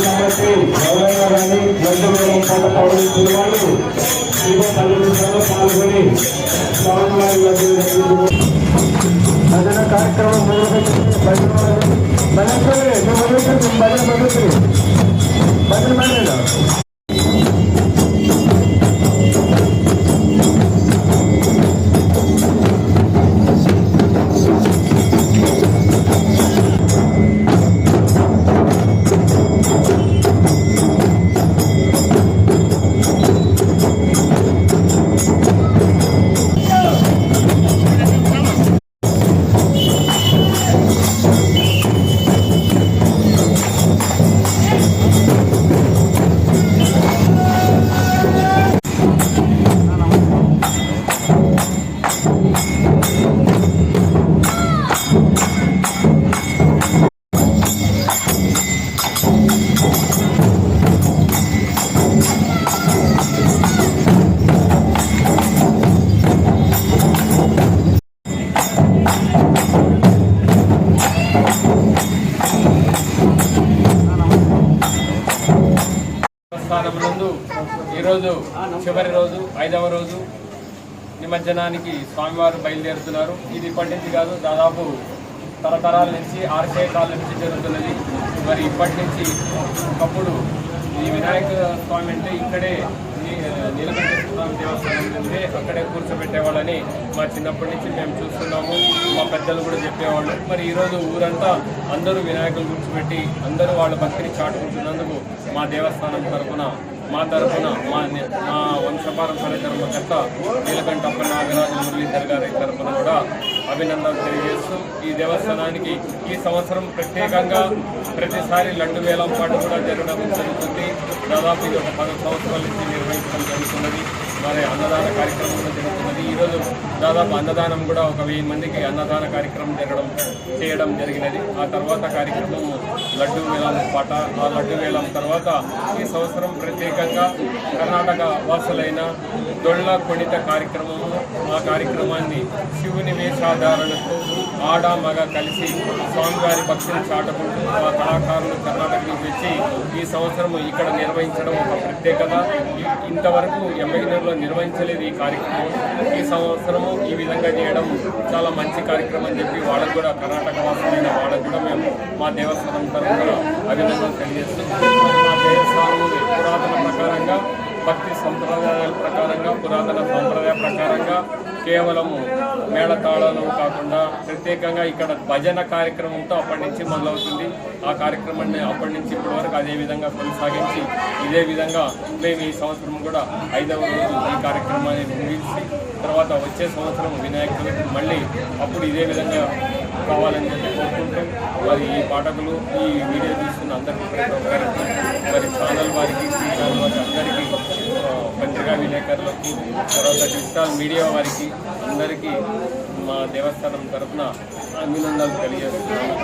కాబట్టి ఎవరైనా కానీ గ్రంథమేళం పాట పాడుతున్న వాళ్ళు ఇంకో 10 నిమిషాల్లో పాల్గొని స్వామివారి భజన కార్యక్రమం మొదలుపెట్టి భజన స్థానమునందు ఈరోజు చివరి రోజు 5వ రోజు నిమజ్జనానికి స్వామివారు బయలుదేరుతున్నారు. ఇది ఇప్పటి నుంచి కాదు, దాదాపు తరతరాల నుంచి 6 శేఖరాల నుంచి జరుగుతున్నది. మరి ఇప్పటి నుంచి ఒకప్పుడు ఈ వినాయక స్వామి అంటే ఇక్కడే నీలకంఠేశ్వర స్వామి దేవస్థానం నుండే అక్కడే కూర్చోబెట్టేవాళ్ళని మా చిన్నప్పటి నుంచి మేము చూస్తున్నాము. మా పెద్దలు కూడా చెప్పేవాళ్ళు. మరి ఈరోజు ఊరంతా అందరూ వినాయకులు కూర్చోబెట్టి అందరూ వాళ్ళ భక్తిని చాటుకుంటున్నందుకు మా దేవస్థానం తరఫున మా వంశపారంపర ధర్మకర్త నీలకంఠప్ప నాగరాజు మురళీధర్ గారి తరఫున కూడా అభినందనలు తెలియజేస్తూ ఈ దేవస్థానానికి ఈ సంవత్సరం ప్రత్యేకంగా ప్రతిసారి లడ్డు వేలం పాటు కూడా జరగడం జరుగుతుంది. దాదాపు ఇది ఒక 10 సంవత్సరాల నుంచి నిర్వహించడం జరుగుతున్నది. మరి అన్నదాన కార్యక్రమం కూడా జరుగుతున్నది. ఈరోజు దాదాపు అన్నదానం కూడా ఒక 1000 మందికి అన్నదాన కార్యక్రమం చేయడం జరిగినది. ఆ తర్వాత కార్యక్రమం లడ్డు వేలం పాట. ఆ లడ్డు వేలం తర్వాత ఈ సంవత్సరం ప్రత్యేకంగా కర్ణాటక వాసులైన దొళ్ళ కొణిత కార్యక్రమము. ఆ కార్యక్రమాన్ని శివుని వేషాధారణకు ఆడ మగ కలిసి స్వామివారి భక్తిని చాటుకుంటూ ఆ కళాకారులు కర్ణాటక నుంచి వచ్చి ఈ సంవత్సరం ఇక్కడ నిర్వహించడం ఒక ప్రత్యేకత. ఇంతవరకు ఎంబగినూరులో నిర్వహించలేదు ఈ కార్యక్రమం. ఈ సంవత్సరము ఈ విధంగా చేయడం చాలా మంచి కార్యక్రమం అని చెప్పి వాళ్ళకు కూడా కర్ణాటక వాసులైన వాళ్ళకు కూడా మేము మా దేవస్థానం తరఫున అభినందనలు తెలియజేస్తున్నాం. మా దేవస్థానం పురాతన ప్రకారంగా భక్తి సంప్రదాయాల ప్రకారంగా పురాతన సంప్రదాయ ప్రకారంగా కేవలము మేళతాళాలు కాకుండా ప్రత్యేకంగా ఇక్కడ భజన కార్యక్రమంతో అప్పటి నుంచి మొదలవుతుంది. ఆ కార్యక్రమాన్ని అప్పటి నుంచి ఇప్పటి వరకు అదేవిధంగా కొనసాగించి ఇదే విధంగా మేము ఈ సంవత్సరం కూడా 5వ రోజు ఈ కార్యక్రమాన్ని ముగించి తర్వాత వచ్చే సంవత్సరం వినాయకులకు మళ్ళీ అప్పుడు ఇదే విధంగా కావాలని చెప్పి కోరుకుంటూ మరి ఈ పాఠకులు ఈ వీడియో తీస్తున్న అందరికీ ప్రతి ఒక్కరికి మరి ఛానల్ వారికి ఛానల్ వారికి అందరికీ పత్రికా విలేకరులకు తర్వాత డిజిటల్ మీడియా వారికి అందరికీ మా దేవస్థానం తరఫున అభినందనలు తెలియజేస్తున్నాను.